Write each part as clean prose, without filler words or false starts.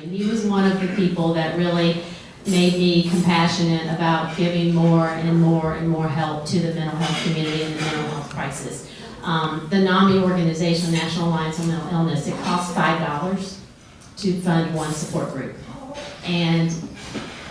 And he was one of the people that really made me compassionate about giving more and more and more help to the mental health community and the mental health crisis. The NAMI organization, National Alliance on Mental Illness, it costs $5 to fund one support group. And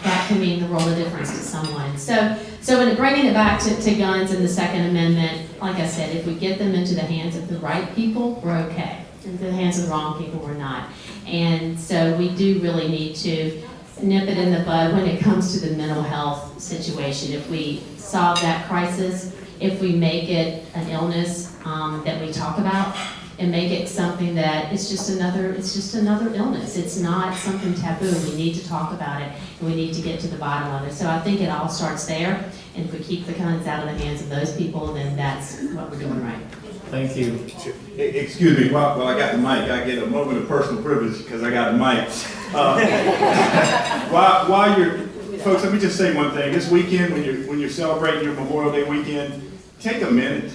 that can mean the world of difference to someone. So in bringing it back to guns and the Second Amendment, like I said, if we get them into the hands of the right people, we're okay. Into the hands of the wrong people, we're not. And so we do really need to nip it in the bud when it comes to the mental health situation. If we solve that crisis, if we make it an illness that we talk about, and make it something that it's just another illness. It's not something taboo. We need to talk about it, and we need to get to the bottom of it. So I think it all starts there, and if we keep the guns out of the hands of those people, then that's what we're doing right. Thank you. Excuse me, while I got the mic, I get a moment of personal privilege because I got the mic. While you're, folks, let me just say one thing. This weekend, when you're celebrating your Memorial Day weekend, take a minute,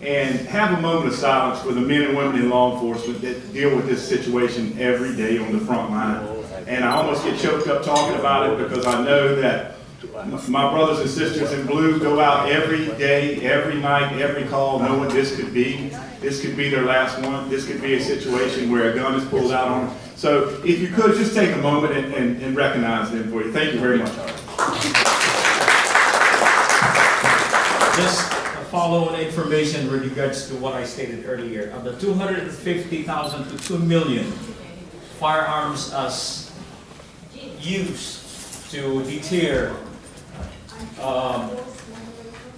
and have a moment of silence for the men and women in law enforcement that deal with this situation every day on the front line. And I almost get choked up talking about it because I know that my brothers and sisters in blue go out every day, every night, every call, knowing this could be their last one. This could be a situation where a gun is pulled out on them. So if you could, just take a moment and recognize them for you. Thank you very much. Just follow-on information with regards to what I stated earlier. Of the 250,000 to 2 million firearms as used to deter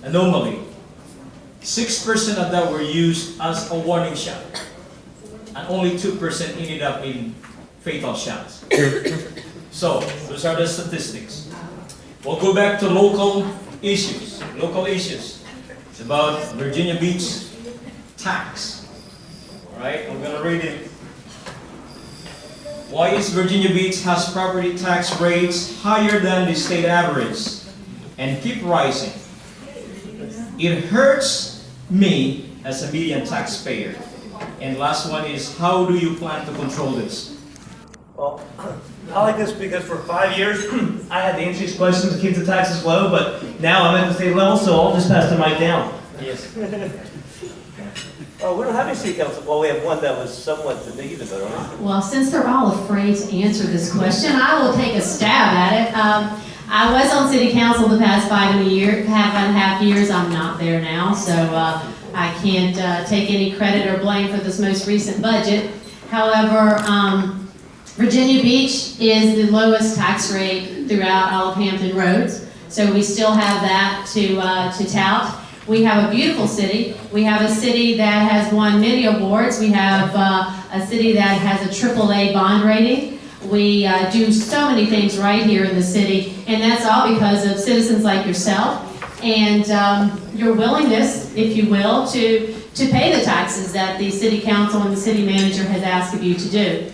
anomaly, 6% of that were used as a warning shot, and only 2% ended up in fatal shots. So those are the statistics. We'll go back to local issues. It's about Virginia Beach tax. All right, I'm going to read it. Why is Virginia Beach has property tax rates higher than the state average and keep rising? It hurts me as a median taxpayer. And last one is, how do you plan to control this? Well, I like this because for 5 years, I had to answer these questions to keep the taxes low, but now I'm at the state level, so I'll just pass the mic down. Yes. Oh, we don't have any city council. Well, we have one that was somewhat the negative, don't we? Well, since they're all afraid to answer this question, I will take a stab at it. I was on city council the past 5.5 years. I'm not there now, so I can't take any credit or blame for this most recent budget. However, Virginia Beach is the lowest tax rate throughout all of Hampton Roads, so we still have that to tout. We have a beautiful city. We have a city that has won many awards. We have a city that has a AAA bond rating. We do so many things right here in the city, and that's all because of citizens like yourself and your willingness, if you will, to pay the taxes that the city council and the city manager has asked of you to do.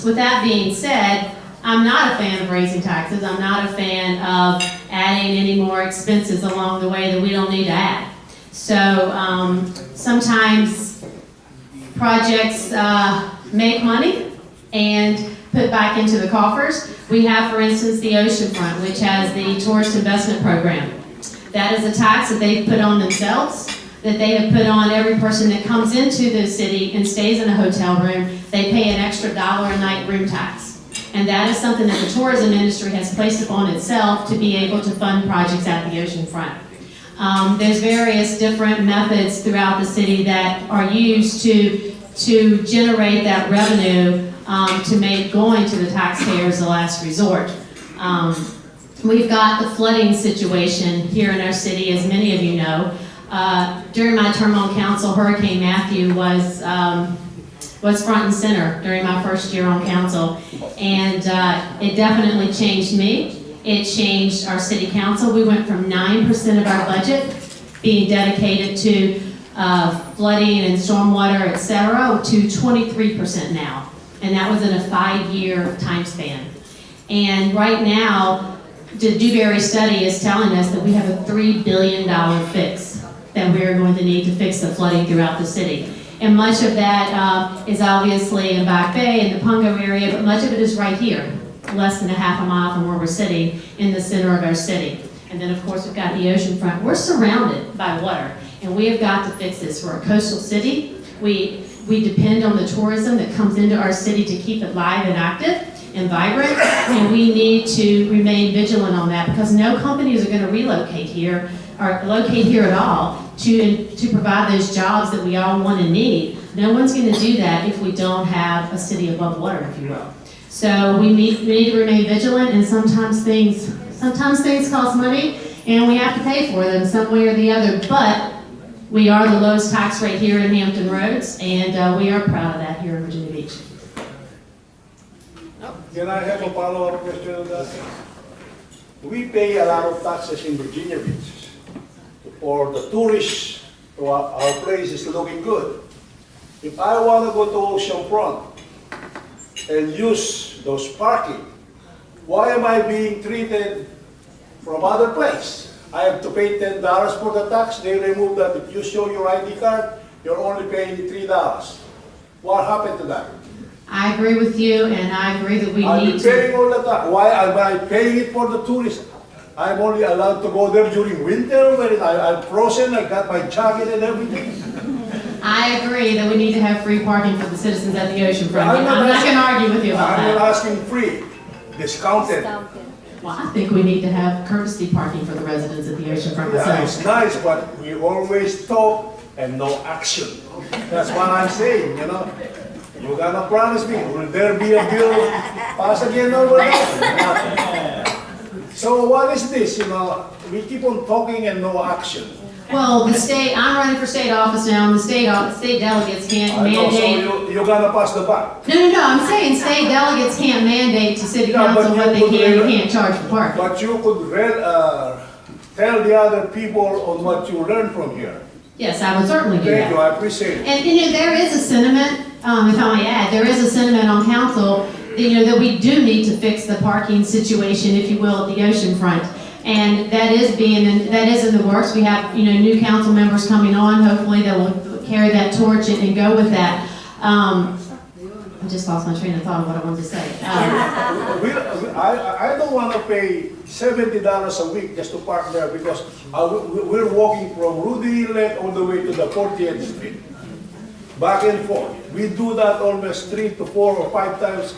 With that being said, I'm not a fan of raising taxes. I'm not a fan of adding any more expenses along the way that we don't need to add. So sometimes projects make money and put back into the coffers. We have, for instance, the oceanfront, which has the tourist investment program. That is a tax that they've put on themselves, that they have put on every person that comes into the city and stays in a hotel room. They pay an extra $1 a night room tax. And that is something that the tourism industry has placed upon itself to be able to fund projects at the oceanfront. There's various different methods throughout the city that are used to generate that revenue to make going to the taxpayers the last resort. We've got the flooding situation here in our city, as many of you know. During my term on council, Hurricane Matthew was front and center during my first year on council, and it definitely changed me. It changed our city council. We went from 9% of our budget being dedicated to flooding and stormwater, etc., to 23% now, and that was in a 5-year time span. And right now, the Dewberry study is telling us that we have a $3 billion fix that we're going to need to fix the flooding throughout the city. And much of that is obviously in Back Bay and the Pungo area, but much of it is right here, less than a half a mile from where we're sitting in the center of our city. And then, of course, we've got the ocean front. We're surrounded by water, and we have got to fix this. We're a coastal city. We depend on the tourism that comes into our city to keep it live and active and vibrant, and we need to remain vigilant on that because no companies are going to relocate here or locate here at all to provide those jobs that we all want and need. No one's going to do that if we don't have a city above water, if you will. So we need to remain vigilant, and sometimes things cost money, and we have to pay for them some way or the other, but we are the lowest tax rate here in Hampton Roads, and we are proud of that here in Virginia Beach. Can I have a follow-up question on that? We pay a lot of taxes in Virginia Beach for the tourists. Our place is looking good. If I want to go to Oceanfront and use those parking, why am I being treated from other place? I have to pay $10 for the tax. They remove that. If you show your ID card, you're only paying $3. What happened to that? I agree with you, and I agree that we I'm need paying to. all the time. Why am I paying it for the tourists? I'm only allowed to go there during winter when I'm frozen. I got my jacket and everything. I agree that we need to have free parking for the citizens at the ocean front. I'm not I'm not going to argue with you about I'm not that. asking free, discounted. Well, I think we need to have courtesy parking for the residents at the ocean front Yeah, themselves. it's nice, but we always talk and no action. That's what I'm saying, you know. You're gonna promise me, will there be a bill passed again over there? So what is this, you know? We keep on talking and no action. Well, I'm running for state office now, and the state delegates can't I know, mandate. so you're gonna pass the buck. No, I'm saying state delegates can't mandate to city Yeah, but council what they you could can and really- can't charge for parking. But you could tell the other people on what you learned from here. Yes, I would certainly do Thank you, that. I appreciate it. And, there is a sentiment, if I may add, there is a sentiment on council, that we do need to fix the parking situation, if you will, at the ocean front. And that is in the works. We have, new council members coming on, hopefully that will carry that torch and go with that. I just lost my train of thought of what I wanted to say. I don't want to pay $70 a week just to park there because we're walking from Rudy Inlet all the way to the 40th Street, back and forth. We do that almost 3 to 4 or 5 times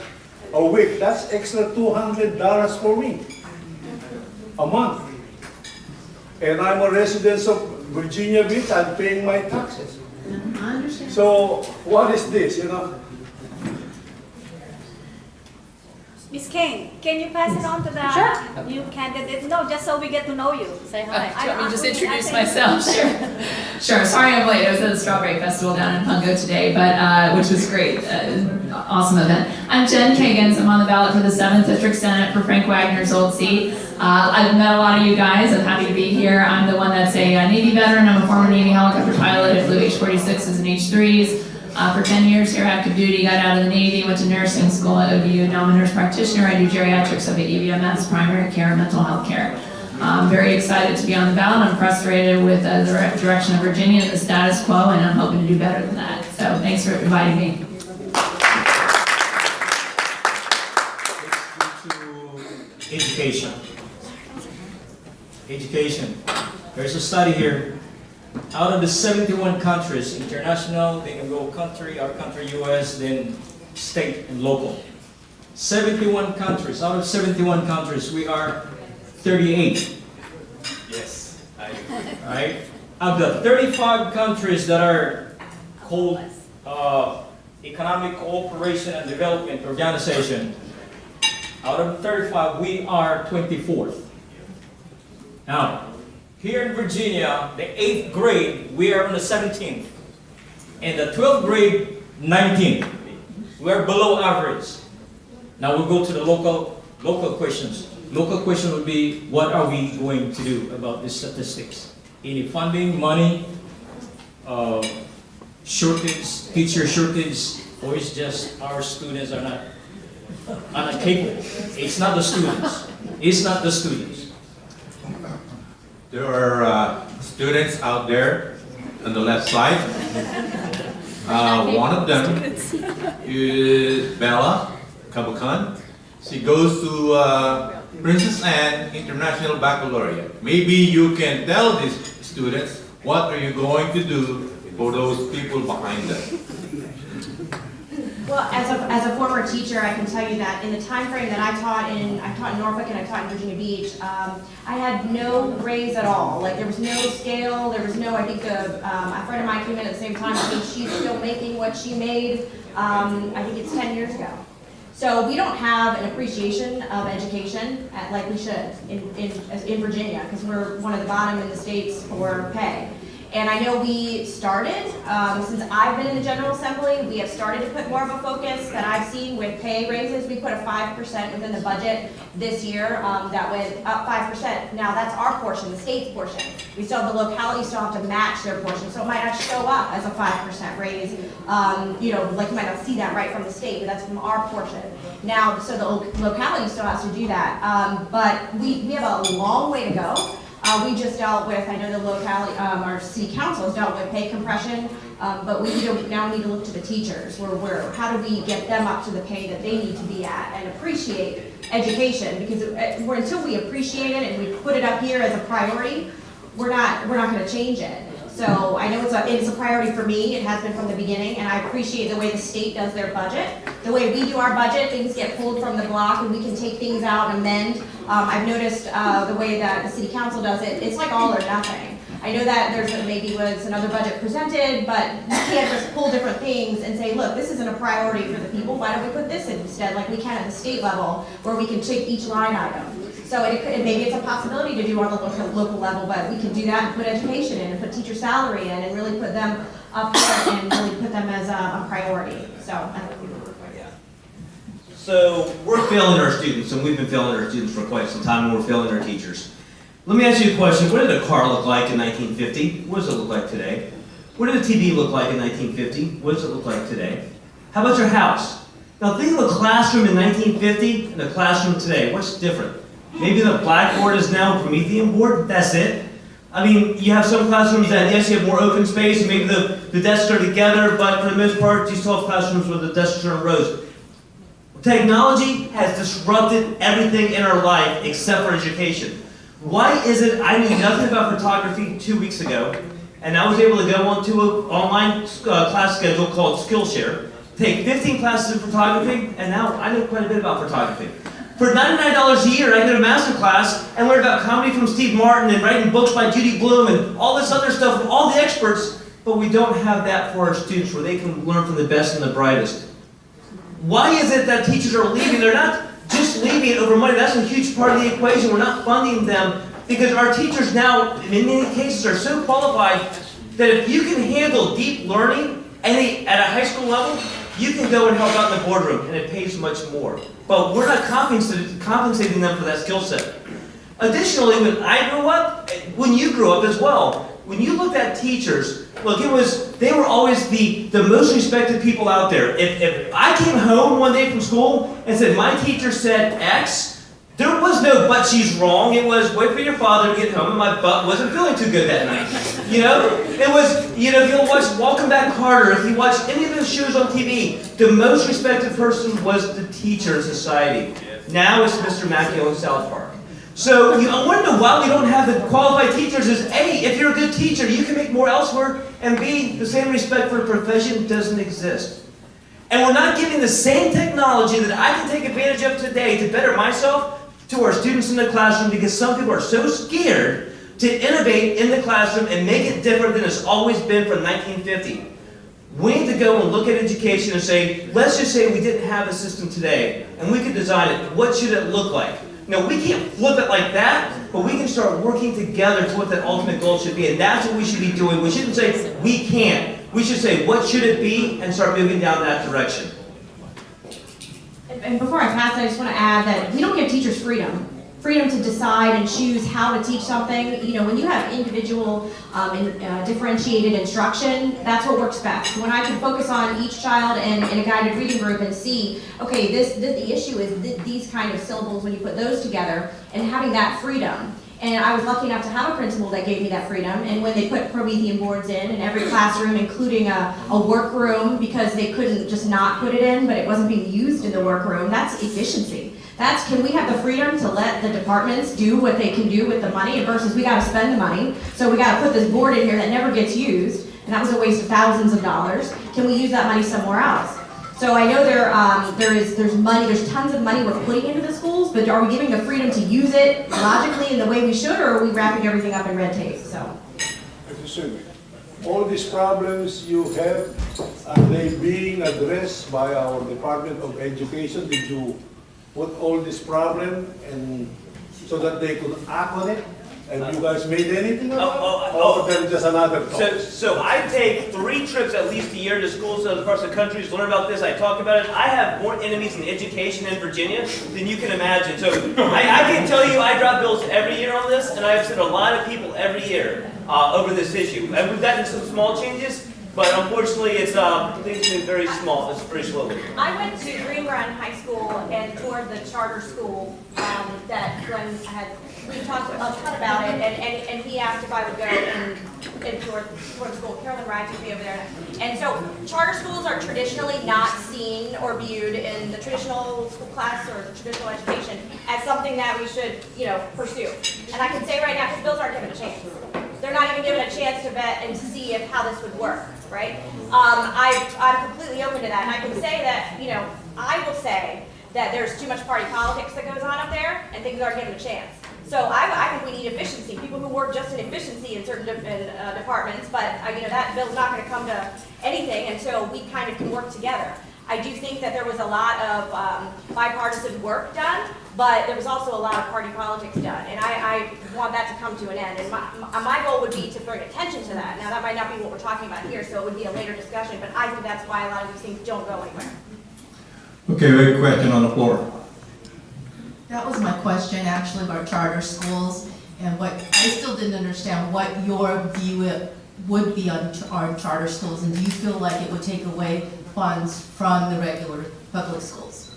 a week. That's extra $200 for me a month. And I'm a resident of Virginia Beach. I'm paying my taxes. I understand. So what is this, you know? Ms. Kane, can you pass it on to the new candidate? No, just so we get to know you. Say hi. Do you want me to just introduce myself? Sure. Sorry I'm late. I was at the Strawberry Festival down in Pungo today, but which was great. Awesome event. I'm Jen Kagans. I'm on the ballot for the 7th District Senate for Frank Wagner's old seat. I've met a lot of you guys. I'm happy to be here. I'm the one that's a Navy veteran. I'm a former Navy helicopter pilot. I flew H-46s and H-3s. For 10 years here, active duty, got out of the Navy, went to nursing school at ODU, now I'm a nurse practitioner. I do geriatrics, I do EVMS, primary care, mental health care. I'm very excited to be on the ballot. I'm frustrated with the direction of Virginia and the status quo, and I'm hoping to do better than that. So thanks for inviting me. Education. Education. There's a study here. Out of the 71 countries, international, then you go country, our country, US, then state and local. 71 countries. Out of 71 countries, we are 38. Yes, right? Of the 35 countries that are called Economic Cooperation and Development Organization, out of 35, we are 24th. Now, here in Virginia, the 8th grade, we are on the 17th. And the 12th grade, 19th. We are below average. Now we'll go to the local questions. Local question would be, what are we going to do about these statistics? Any funding, money, shortage, teacher shortage, or is just our students are not capable? It's not the students. It's not the students. There are students out there on the left side, One of them is Bella Kabukan. She goes to Princess Anne International Baccalaureate. Maybe you can tell these students what are you going to do for those people behind them. Well, as a former teacher, I can tell you that in the time frame that I taught in Norfolk and I taught in Virginia Beach, I had no raise at all. Like there was no scale, there was no, I think a friend of mine came in at the same time, I think she's still making what she made, I think it's 10 years ago. So we don't have an appreciation of education like we should in Virginia, because we're one of the bottom in the states for pay. And I know we started, since I've been in the General Assembly, we have started to put more of a focus that I've seen with pay raises. We put a 5% within the budget this year that went up 5%. Now that's our portion, the state's portion. We still have the localities still have to match their portion, so it might not show up as a 5% raise. You know, like you might not see that right from the state, but that's from our portion. Now, so the locality still has to do that, but we have a long way to go. We just dealt with, I know the locality, our city council has dealt with pay compression, but we now need to look to the teachers. How do we get them up to the pay that they need to be at and appreciate education? Because until we appreciate it and we put it up here as a priority, we're not going to change it. So I know it's a priority for me. It has been from the beginning, and I appreciate the way the state does their budget. The way we do our budget, things get pulled from the block, and we can take things out and amend. I've noticed the way that the city council does it. It's like all or nothing. I know that maybe was another budget presented, but you can't just pull different things and say, look, this isn't a priority for the people. Why don't we put this in instead, like we can at the state level, where we can take each line item. So maybe it's a possibility to do on the local level, but we can do that and put education in and put teacher salary in and really put them up there and really put them as a priority. So I don't know. So we're failing our students, and we've been failing our students for quite some time, and we're failing our teachers. Let me ask you a question. What did a car look like in 1950? What does it look like today? What did a TV look like in 1950? What does it look like today? How about your house? Now think of a classroom in 1950 and a classroom today. What's different? Maybe the blackboard is now a Promethean board, that's it. I mean, you have some classrooms that, yes, you have more open space, and maybe the desks are together, but for the most part, you still have classrooms where the desks are in rows. Technology has disrupted everything in our life except for education. Why is it I knew nothing about photography 2 weeks ago, and I was able to go onto an online class schedule called Skillshare, take 15 classes in photography, and now I know quite a bit about photography. For $99 a year, I get a master class and learn about comedy from Steve Martin and writing books by Judy Blume and all this other stuff from all the experts, but we don't have that for our students where they can learn from the best and the brightest. Why is it that teachers are leaving? They're not just leaving over money. That's a huge part of the equation. We're not funding them because our teachers now, in many cases, are so qualified that if you can handle deep learning at a high school level, you can go and help out in the boardroom, and it pays much more. But we're not compensating them for that skill set. Additionally, when I grew up, when you grew up as well, when you looked at teachers, look, they were always the most respected people out there. If I came home one day from school and said, my teacher said X, there was no but she's wrong. It was wait for your father to get home and my butt wasn't feeling too good that night. You know? It was, if you watch Welcome Back Carter, if you watch any of those shows on TV, the most respected person was the teacher in society. Now it's Mr. Macchio in South Park. So I wonder why we don't have the qualified teachers is A, if you're a good teacher, you can make more elsewhere, and B, the same respect for the profession doesn't exist. And we're not giving the same technology that I can take advantage of today to better myself to our students in the classroom because some people are so scared to innovate in the classroom and make it different than it's always been from 1950. We need to go and look at education and say, let's just say we didn't have a system today, and we could design it. What should it look like? Now, we can't flip it like that, but we can start working together to what that ultimate goal should be, and that's what we should be doing. We shouldn't say, we can't. We should say, what should it be, and start moving down that direction. And before I pass, I just want to add that we don't give teachers freedom to decide and choose how to teach something. When you have individual differentiated instruction, that's what works best. When I can focus on each child in a guided reading group and see, okay, the issue is these kind of syllables when you put those together, and having that freedom. And I was lucky enough to have a principal that gave me that freedom. And when they put Promethean boards in every classroom, including a workroom, because they couldn't just not put it in, but it wasn't being used in the workroom, that's efficiency. Can we have the freedom to let the departments do what they can do with the money versus we gotta spend the money. So we gotta put this board in here that never gets used, and that was a waste of thousands of dollars. Can we use that money somewhere else? So I know there's money, there's tons of money we're putting into the schools, but are we giving the freedom to use it logically in the way we should, or are we wrapping everything up in red tape? So. Excuse me. All these problems you have, are they being addressed by our Department of Education? Did you put all this problem and so that they could act on it? Have you guys made anything about it? Or then just another talk? So I take 3 trips at least a year to schools in other parts of the country to learn about this. I talk about it. I have more enemies in education in Virginia than you can imagine. So I can tell you I drop bills every year on this, and I have sent a lot of people every year over this issue. And we've gotten some small changes, but unfortunately it's things have been very small. It's very slowly. I went to Green Run High School and toured the charter school that Glenn we talked a ton about it, and he asked if I would go and tour the school. Carolyn Ryan took me over there. And so charter schools are traditionally not seen or viewed in the traditional school class or the traditional education as something that we should, pursue. And I can say right now, because bills aren't given a chance. They're not even given a chance to vet and to see how this would work, right? I'm completely open to that, and I can say that, I will say that there's too much party politics that goes on up there, and things aren't given a chance. So I think we need efficiency, people who work just in efficiency in certain departments, but that bill's not going to come to anything until we kind of can work together. I do think that there was a lot of bipartisan work done, but there was also a lot of party politics done, and I want that to come to an end. And my goal would be to bring attention to that. Now, that might not be what we're talking about here, so it would be a later discussion, but I think that's why a lot of these things don't go anywhere. Okay, we have a question on the floor. That was my question, actually, about charter schools, and I still didn't understand what your view would be on our charter schools, and do you feel like it would take away funds from the regular public schools?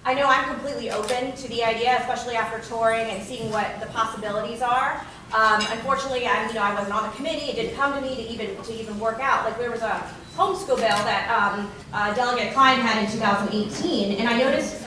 I know I'm completely open to the idea, especially after touring and seeing what the possibilities are. Unfortunately, I wasn't on the committee. It didn't come to me to even work out. Like there was a homeschool bill that Delegate Klein had in 2018, and I noticed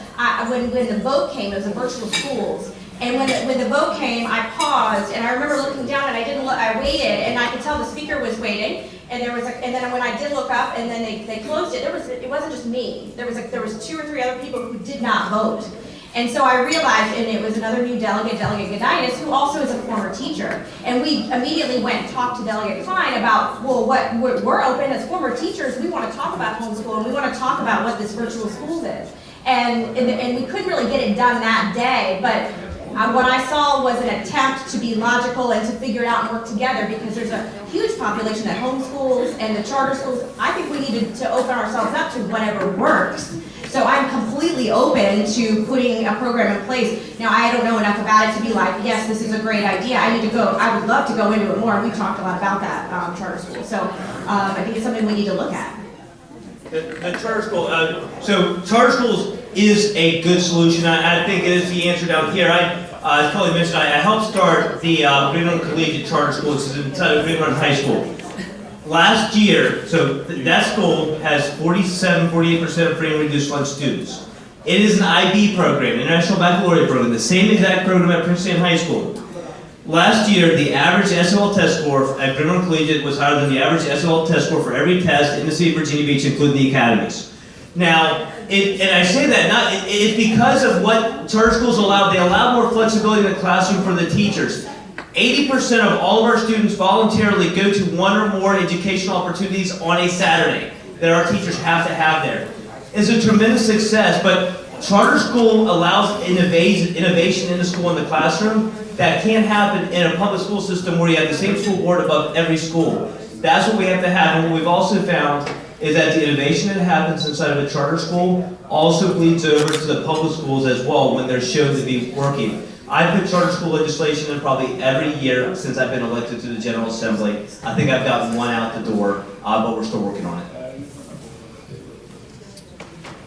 when the vote came, it was in virtual schools. And when the vote came, I paused, and I remember looking down, and I didn't look. I waited, and I could tell the speaker was waiting. And then when I did look up, and then they closed it. It wasn't just me. There was 2 or 3 other people who did not vote. And so I realized, and it was another new delegate, Delegate Godinas, who also is a former teacher. And we immediately went and talked to Delegate Klein about, well, we're open as former teachers. We want to talk about homeschool, and we want to talk about what this virtual schools is. And we couldn't really get it done that day, but what I saw was an attempt to be logical and to figure it out and work together, because there's a huge population that homeschools and the charter schools. I think we needed to open ourselves up to whatever works. So I'm completely open to putting a program in place. Now, I don't know enough about it to be like, yes, this is a great idea. I would love to go into it more, and we talked a lot about that, charter school. So I think it's something we need to look at. The charter school, so charter schools is a good solution. I think it is the answer down here. As Kelly mentioned, I helped start the Green Run Collegiate Charter School, which is inside of Green Run High School. Last year, so that school has 48% of free and reduced lunch students. It is an IB program, International Baccalaureate program, the same exact program at Princeton High School. Last year, the average SOL test score at Green Run Collegiate was higher than the average SOL test score for every test in the city of Virginia Beach, including the academies. Now, and I say that it's because of what charter schools allow. They allow more flexibility in the classroom for the teachers. 80% of all of our students voluntarily go to 1 or more educational opportunities on a Saturday that our teachers have to have there. It's a tremendous success, but charter school allows innovation in the school in the classroom that can't happen in a public school system where you have the same school board above every school. That's what we have to have, and what we've also found is that the innovation that happens inside of a charter school also bleeds over to the public schools as well when they're shown to be working. I put charter school legislation in probably every year since I've been elected to the General Assembly. I think I've gotten 1 out the door, but we're still working on it.